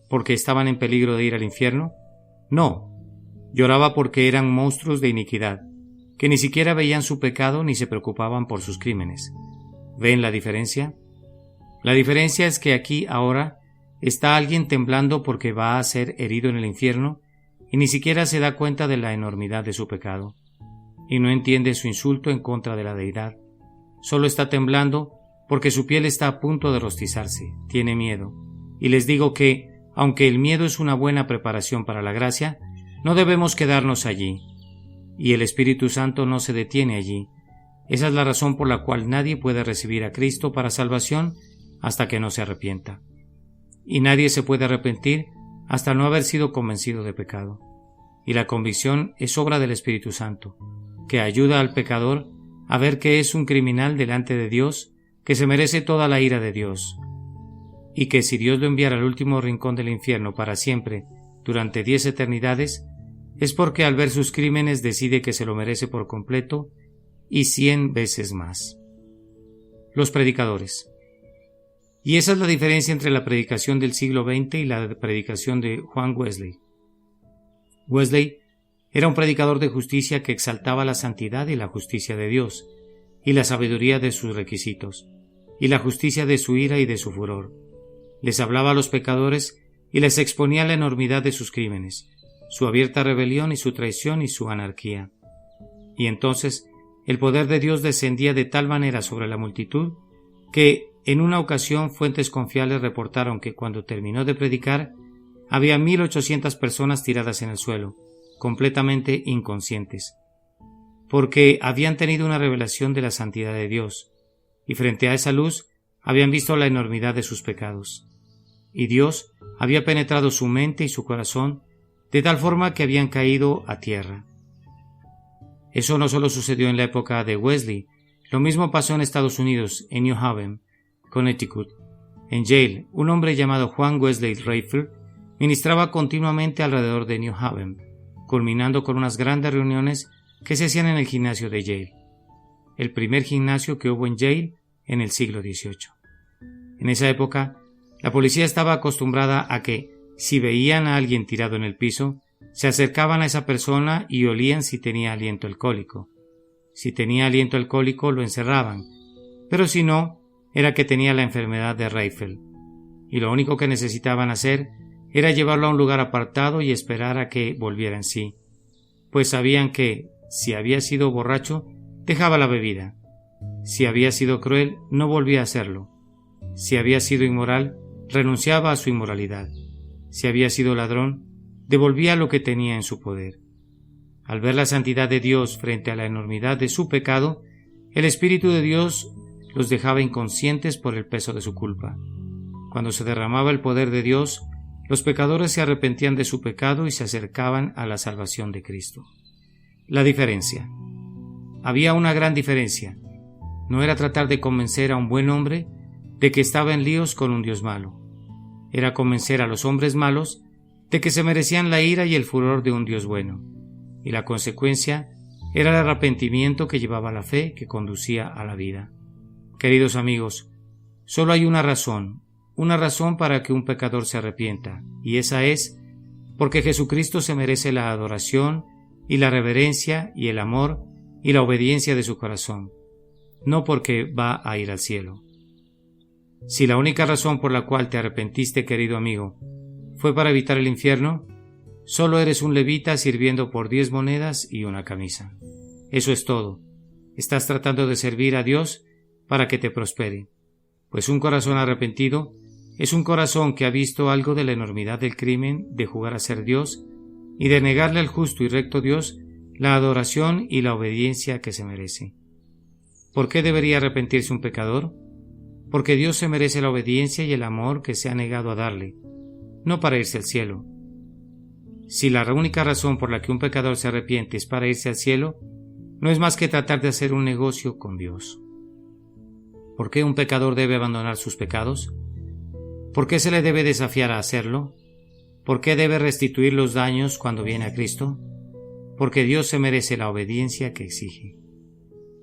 ¿Porque estaban en peligro de ir al infierno? No. Lloraba porque eran monstruos de iniquidad, que ni siquiera veían su pecado ni se preocupaban por sus crímenes. ¿Ven la diferencia? La diferencia es que aquí, ahora, está alguien temblando porque va a ser herido en el infierno y ni siquiera se da cuenta de la enormidad de su pecado, y no entiende su insulto en contra de la deidad. Solo está temblando porque su piel está a punto de rostizarse, tiene miedo. Y les digo que, aunque el miedo es una buena preparación para la gracia, no debemos quedarnos allí. Y el Espíritu Santo no se detiene allí. Esa es la razón por la cual nadie puede recibir a Cristo para salvación hasta que no se arrepienta. Y nadie se puede arrepentir hasta no haber sido convencido de pecado. Y la convicción es obra del Espíritu Santo, que ayuda al pecador a ver que es un criminal delante de Dios, que se merece toda la ira de Dios, y que si Dios lo enviara al último rincón del infierno para siempre, durante 10 eternidades, es porque al ver sus crímenes decide que se lo merece por completo y 100 veces más. Los predicadores. Y esa es la diferencia entre la predicación del siglo XX y la predicación de Juan Wesley. Wesley era un predicador de justicia que exaltaba la santidad y la justicia de Dios, y la sabiduría de sus requisitos, y la justicia de su ira y de su furor. Les hablaba a los pecadores y les exponía la enormidad de sus crímenes, su abierta rebelión y su traición y su anarquía. Y entonces el poder de Dios descendía de tal manera sobre la multitud que en una ocasión fuentes confiables reportaron que cuando terminó de predicar había 1,800 personas tiradas en el suelo, completamente inconscientes, porque habían tenido una revelación de la santidad de Dios, y frente a esa luz habían visto la enormidad de sus pecados. Y Dios había penetrado su mente y su corazón de tal forma que habían caído a tierra. Eso no solo sucedió en la época de Wesley, lo mismo pasó en Estados Unidos, en New Haven, Connecticut. En Yale, un hombre llamado Juan Wesley Rayfield ministraba continuamente alrededor de New Haven, culminando con unas grandes reuniones que se hacían en el gimnasio de Yale, el primer gimnasio que hubo en Yale en el siglo XVIII. En esa época, la policía estaba acostumbrada a que, si veían a alguien tirado en el piso, se acercaban a esa persona y olían si tenía aliento alcohólico. Si tenía aliento alcohólico, lo encerraban, pero si no, era que tenía la enfermedad de Rayfield, y lo único que necesitaban hacer era llevarlo a un lugar apartado y esperar a que volviera en sí, pues sabían que, si había sido borracho, dejaba la bebida. Si había sido cruel, no volvía a hacerlo. Si había sido inmoral, renunciaba a su inmoralidad. Si había sido ladrón, devolvía lo que tenía en su poder. Al ver la santidad de Dios frente a la enormidad de su pecado, el Espíritu de Dios los dejaba inconscientes por el peso de su culpa. Cuando se derramaba el poder de Dios, los pecadores se arrepentían de su pecado y se acercaban a la salvación de Cristo. La diferencia. Había una gran diferencia. No era tratar de convencer a un buen hombre de que estaba en líos con un Dios malo. Era convencer a los hombres malos de que se merecían la ira y el furor de un Dios bueno, y la consecuencia era el arrepentimiento que llevaba a la fe que conducía a la vida. Queridos amigos, solo hay una razón para que un pecador se arrepienta, y esa es porque Jesucristo se merece la adoración y la reverencia y el amor y la obediencia de su corazón, no porque va a ir al cielo. Si la única razón por la cual te arrepentiste, querido amigo, fue para evitar el infierno, solo eres un levita sirviendo por 10 monedas y una camisa. Eso es todo. Estás tratando de servir a Dios para que te prospere, pues un corazón arrepentido es un corazón que ha visto algo de la enormidad del crimen de jugar a ser Dios y de negarle al justo y recto Dios la adoración y la obediencia que se merece. ¿Por qué debería arrepentirse un pecador? Porque Dios se merece la obediencia y el amor que se ha negado a darle, no para irse al cielo. Si la única razón por la que un pecador se arrepiente es para irse al cielo, no es más que tratar de hacer un negocio con Dios. ¿Por qué un pecador debe abandonar sus pecados? ¿Por qué se le debe desafiar a hacerlo? ¿Por qué debe restituir los daños cuando viene a Cristo? Porque Dios se merece la obediencia que exige.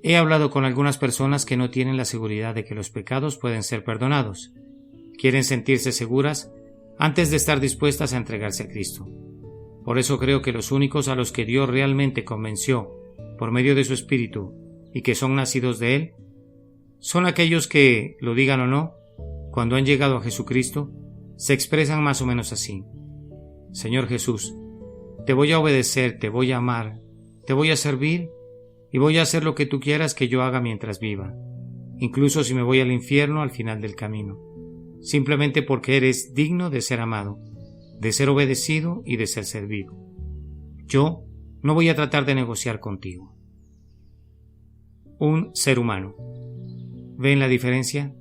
He hablado con algunas personas que no tienen la seguridad de que los pecados pueden ser perdonados. Quieren sentirse seguras antes de estar dispuestas a entregarse a Cristo. Por eso creo que los únicos a los que Dios realmente convenció por medio de su Espíritu y que son nacidos de Él, son aquellos que, lo digan o no, cuando han llegado a Jesucristo, se expresan más o menos así: Señor Jesús, te voy a obedecer, te voy a amar, te voy a servir y voy a hacer lo que tú quieras que yo haga mientras viva, incluso si me voy al infierno al final del camino, simplemente porque eres digno de ser amado, de ser obedecido y de ser servido. Yo no voy a tratar de negociar contigo. Un ser humano. ¿Ven la diferencia?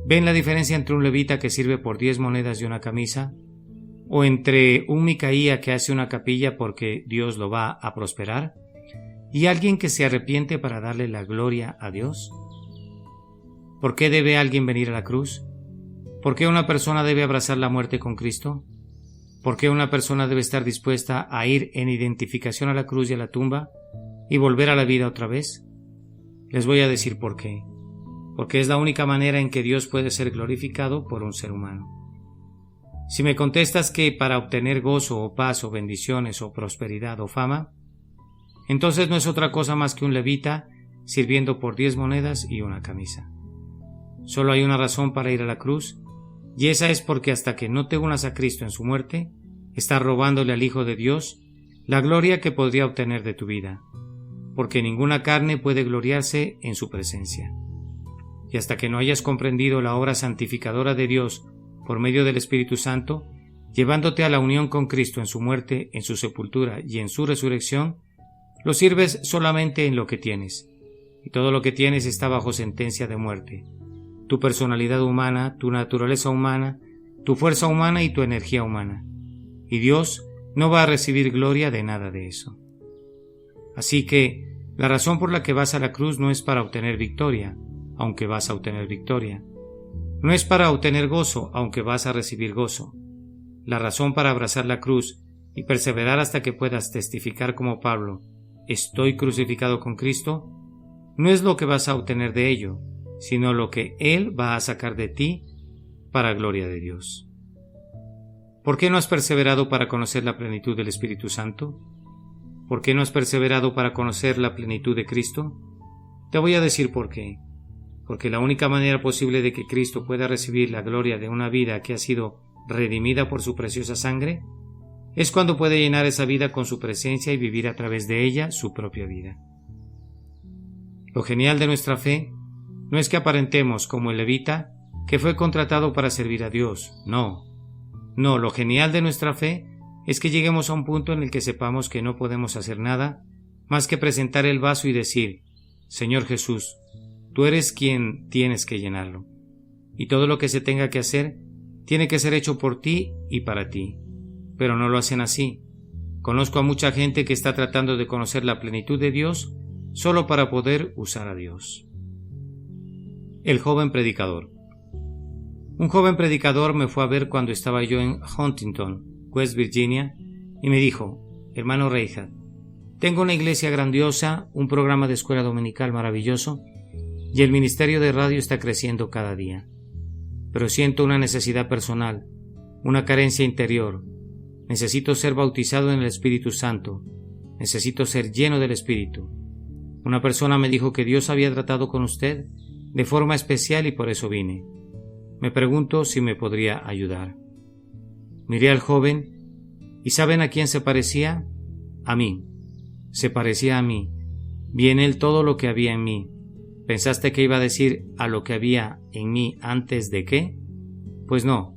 ¿Ven la diferencia entre un levita que sirve por 10 monedas y una camisa? ¿O entre un Micaía que hace una capilla porque Dios lo va a prosperar? ¿Y alguien que se arrepiente para darle la gloria a Dios? ¿Por qué debe alguien venir a la cruz? ¿Por qué una persona debe abrazar la muerte con Cristo? ¿Por qué una persona debe estar dispuesta a ir en identificación a la cruz y a la tumba y volver a la vida otra vez? Les voy a decir por qué. Porque es la única manera en que Dios puede ser glorificado por un ser humano. Si me contestas que para obtener gozo o paz o bendiciones o prosperidad o fama, entonces no es otra cosa más que un levita sirviendo por 10 monedas y una camisa. Solo hay una razón para ir a la cruz, y esa es porque hasta que no te unas a Cristo en su muerte, estás robándole al Hijo de Dios la gloria que podría obtener de tu vida, porque ninguna carne puede gloriarse en su presencia. Y hasta que no hayas comprendido la obra santificadora de Dios por medio del Espíritu Santo, llevándote a la unión con Cristo en su muerte, en su sepultura y en su resurrección, lo sirves solamente en lo que tienes, y todo lo que tienes está bajo sentencia de muerte. Tu personalidad humana, tu naturaleza humana, tu fuerza humana y tu energía humana. Y Dios no va a recibir gloria de nada de eso. Así que la razón por la que vas a la cruz no es para obtener victoria, aunque vas a obtener victoria. No es para obtener gozo, aunque vas a recibir gozo. La razón para abrazar la cruz y perseverar hasta que puedas testificar como Pablo, estoy crucificado con Cristo, no es lo que vas a obtener de ello, sino lo que Él va a sacar de ti para gloria de Dios. ¿Por qué no has perseverado para conocer la plenitud del Espíritu Santo? ¿Por qué no has perseverado para conocer la plenitud de Cristo? Te voy a decir por qué. Porque la única manera posible de que Cristo pueda recibir la gloria de una vida que ha sido redimida por su preciosa sangre es cuando puede llenar esa vida con su presencia y vivir a través de ella su propia vida. Lo genial de nuestra fe no es que aparentemos como el levita que fue contratado para servir a Dios, no, lo genial de nuestra fe es que lleguemos a un punto en el que sepamos que no podemos hacer nada más que presentar el vaso y decir, Señor Jesús, tú eres quien tienes que llenarlo, y todo lo que se tenga que hacer tiene que ser hecho por ti y para ti, pero no lo hacen así. Conozco a mucha gente que está tratando de conocer la plenitud de Dios solo para poder usar a Dios. El joven predicador. Un joven predicador me fue a ver cuando estaba yo en Huntington, West Virginia, y me dijo, hermano Reinhardt, tengo una iglesia grandiosa, un programa de escuela dominical maravilloso, y el ministerio de radio está creciendo cada día. Pero siento una necesidad personal, una carencia interior. Necesito ser bautizado en el Espíritu Santo. Necesito ser lleno del Espíritu. Una persona me dijo que Dios había tratado con usted de forma especial y por eso vine. Me pregunto si me podría ayudar. Miré al joven y ¿saben a quién se parecía? A mí. Se parecía a mí. Vi en él todo lo que había en mí. ¿Pensaste que iba a decir a lo que había en mí antes de qué? Pues no.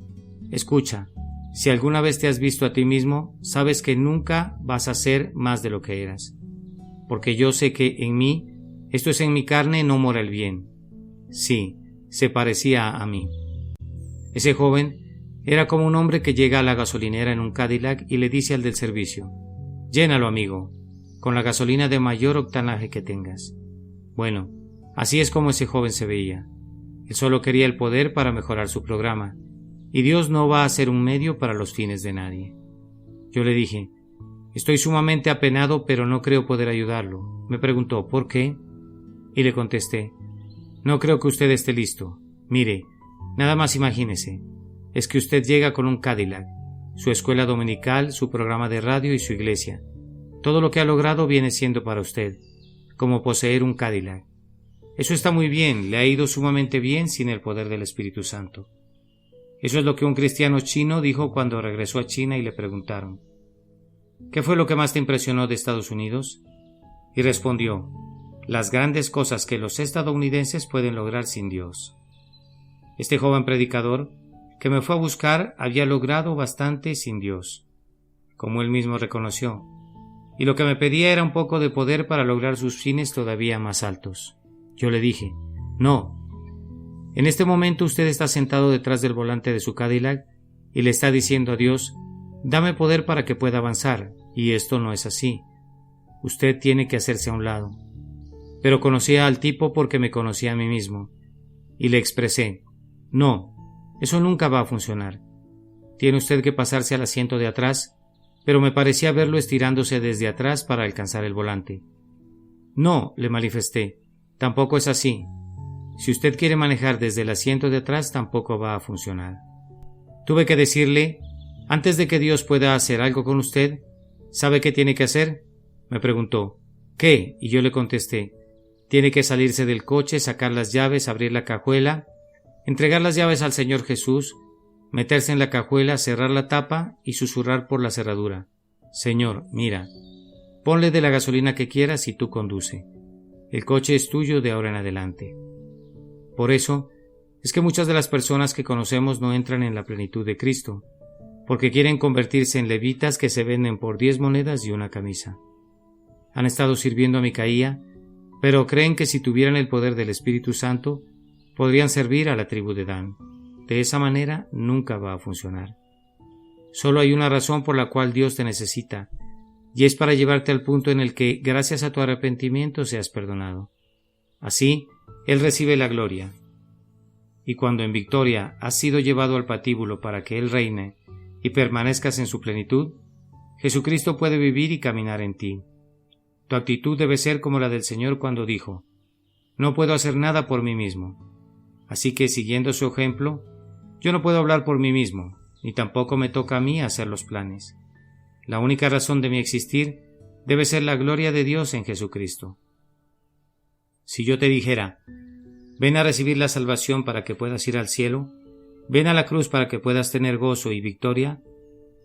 Escucha, si alguna vez te has visto a ti mismo, sabes que nunca vas a ser más de lo que eras. Porque yo sé que en mí, esto es en mi carne, no mora el bien. Sí, se parecía a mí. Ese joven era como un hombre que llega a la gasolinera en un Cadillac y le dice al del servicio, llénalo, amigo, con la gasolina de mayor octanaje que tengas. Bueno, así es como ese joven se veía. Él solo quería el poder para mejorar su programa, y Dios no va a ser un medio para los fines de nadie. Yo le dije, estoy sumamente apenado, pero no creo poder ayudarlo. Me preguntó, ¿por qué? Y le contesté, no creo que usted esté listo. Mire, nada más imagínese, es que usted llega con un Cadillac, su escuela dominical, su programa de radio y su iglesia. Todo lo que ha logrado viene siendo para usted, como poseer un Cadillac. Eso está muy bien, le ha ido sumamente bien sin el poder del Espíritu Santo. Eso es lo que un cristiano chino dijo cuando regresó a China y le preguntaron, ¿qué fue lo que más te impresionó de Estados Unidos? Y respondió, las grandes cosas que los estadounidenses pueden lograr sin Dios. Este joven predicador que me fue a buscar había logrado bastante sin Dios, como él mismo reconoció, y lo que me pedía era un poco de poder para lograr sus fines todavía más altos. Yo le dije, no. En este momento usted está sentado detrás del volante de su Cadillac y le está diciendo a Dios, dame poder para que pueda avanzar, y esto no es así. Usted tiene que hacerse a un lado. Pero conocía al tipo porque me conocía a mí mismo, y le expresé, no, eso nunca va a funcionar. Tiene usted que pasarse al asiento de atrás, pero me parecía verlo estirándose desde atrás para alcanzar el volante. No, le manifesté, tampoco es así. Si usted quiere manejar desde el asiento de atrás, tampoco va a funcionar. Tuve que decirle, antes de que Dios pueda hacer algo con usted, ¿sabe qué tiene que hacer? Me preguntó, ¿qué? Y yo le contesté, Tiene que salirse del coche, sacar las llaves, abrir la cajuela, entregar las llaves al Señor Jesús, meterse en la cajuela, cerrar la tapa y susurrar por la cerradura: Señor, mira, ponle de la gasolina que quieras y tú conduce. El coche es tuyo de ahora en adelante. Por eso es que muchas de las personas que conocemos no entran en la plenitud de Cristo, porque quieren convertirse en levitas que se venden por 10 monedas y una camisa. Han estado sirviendo a Micaía, pero creen que si tuvieran el poder del Espíritu Santo, podrían servir a la tribu de Dan. De esa manera nunca va a funcionar. Solo hay una razón por la cual Dios te necesita, y es para llevarte al punto en el que, gracias a tu arrepentimiento, seas perdonado. Así, Él recibe la gloria. Y cuando en victoria has sido llevado al patíbulo para que Él reine y permanezcas en su plenitud, Jesucristo puede vivir y caminar en ti. Tu actitud debe ser como la del Señor cuando dijo: No puedo hacer nada por mí mismo. Así que, siguiendo su ejemplo, yo no puedo hablar por mí mismo, ni tampoco me toca a mí hacer los planes. La única razón de mi existir debe ser la gloria de Dios en Jesucristo. Si yo te dijera: ven a recibir la salvación para que puedas ir al cielo, ven a la cruz para que puedas tener gozo y victoria,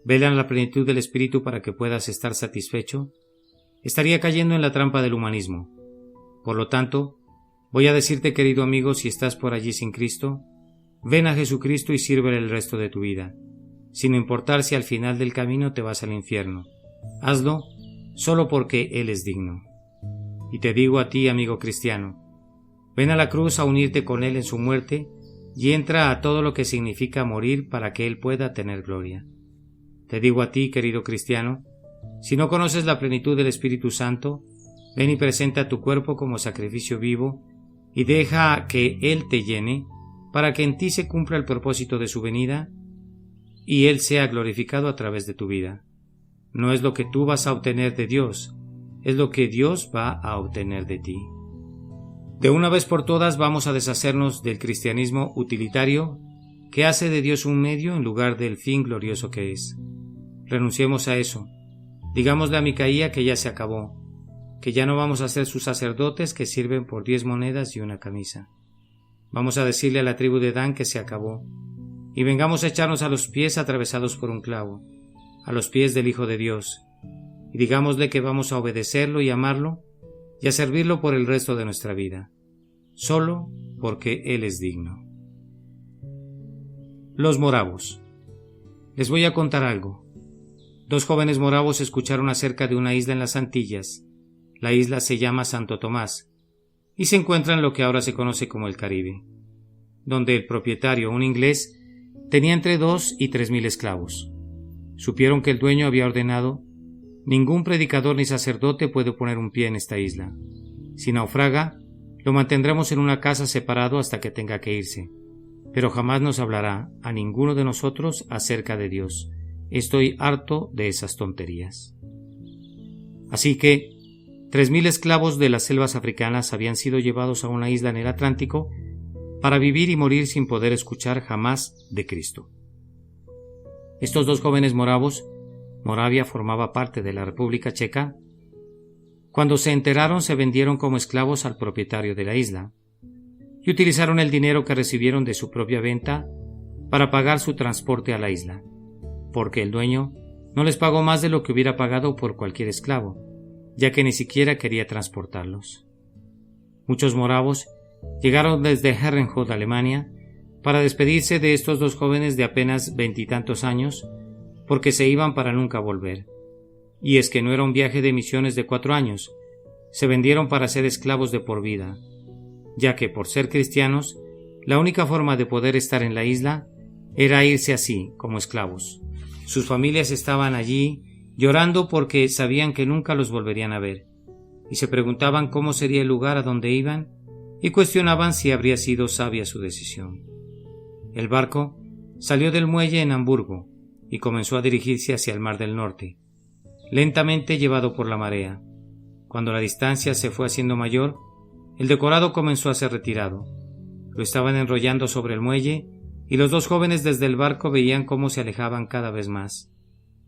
ven a la plenitud del Espíritu para que puedas estar satisfecho, estaría cayendo en la trampa del humanismo. Por lo tanto, voy a decirte, querido amigo, si estás por allí sin Cristo, ven a Jesucristo y sírvele el resto de tu vida, sin importar si al final del camino te vas al infierno. Hazlo solo porque Él es digno. Y te digo a ti, amigo cristiano, ven a la cruz a unirte con Él en su muerte y entra a todo lo que significa morir para que Él pueda tener gloria. Te digo a ti, querido cristiano, si no conoces la plenitud del Espíritu Santo, ven y presenta tu cuerpo como sacrificio vivo y deja que Él te llene para que en ti se cumpla el propósito de su venida y Él sea glorificado a través de tu vida. No es lo que tú vas a obtener de Dios, es lo que Dios va a obtener de ti. De una vez por todas vamos a deshacernos del cristianismo utilitario que hace de Dios un medio en lugar del fin glorioso que es. Renunciemos a eso. Digámosle a Micaía que ya se acabó, que ya no vamos a ser sus sacerdotes que sirven por 10 monedas y una camisa. Vamos a decirle a la tribu de Dan que se acabó, y vengamos a echarnos a los pies atravesados por un clavo, a los pies del Hijo de Dios, y digámosle que vamos a obedecerlo y amarlo, y a servirlo por el resto de nuestra vida, solo porque Él es digno. Los moravos. Les voy a contar algo. 2 jóvenes moravos escucharon acerca de una isla en las Antillas. La isla se llama Santo Tomás, y se encuentra en lo que ahora se conoce como el Caribe, donde el propietario, un inglés, tenía entre 2 y 3,000 esclavos. Supieron que el dueño había ordenado: ningún predicador ni sacerdote puede poner un pie en esta isla. Si naufraga, lo mantendremos en una casa separado hasta que tenga que irse, pero jamás nos hablará a ninguno de nosotros acerca de Dios. Estoy harto de esas tonterías. Así que 3,000 esclavos de las selvas africanas habían sido llevados a una isla en el Atlántico para vivir y morir sin poder escuchar jamás de Cristo. Estos 2 jóvenes moravos, Moravia formaba parte de la República Checa, cuando se enteraron se vendieron como esclavos al propietario de la isla y utilizaron el dinero que recibieron de su propia venta para pagar su transporte a la isla, porque el dueño no les pagó más de lo que hubiera pagado por cualquier esclavo, ya que ni siquiera quería transportarlos. Muchos moravos llegaron desde Herrenhut, Alemania, para despedirse de estos 2 jóvenes de apenas 20 y tantos años, porque se iban para nunca volver. Y es que no era un viaje de misiones de 4 años, se vendieron para ser esclavos de por vida, ya que por ser cristianos, la única forma de poder estar en la isla era irse así, como esclavos. Sus familias estaban allí llorando porque sabían que nunca los volverían a ver, y se preguntaban cómo sería el lugar a donde iban y cuestionaban si habría sido sabia su decisión. El barco salió del muelle en Hamburgo y comenzó a dirigirse hacia el Mar del Norte, lentamente llevado por la marea. Cuando la distancia se fue haciendo mayor, el decorado comenzó a ser retirado. Lo estaban enrollando sobre el muelle y los 2 jóvenes desde el barco veían cómo se alejaban cada vez más.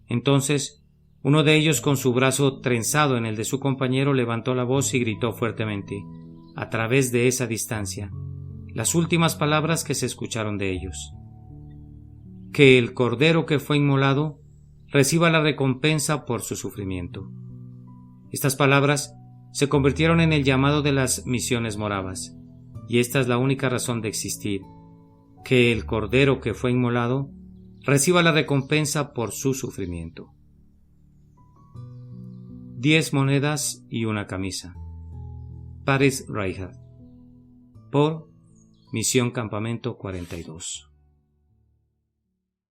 Entonces, uno de ellos, con su brazo trenzado en el de su compañero, levantó la voz y gritó fuertemente: a través de esa distancia, las últimas palabras que se escucharon de ellos: que el Cordero que fue inmolado reciba la recompensa por su sufrimiento. Estas palabras se convirtieron en el llamado de las misiones moravas, y esta es la única razón de existir: que el Cordero que fue inmolado reciba la recompensa por su sufrimiento. 10 monedas y una camisa. Paris Reichard. Por Misión Campamento 42.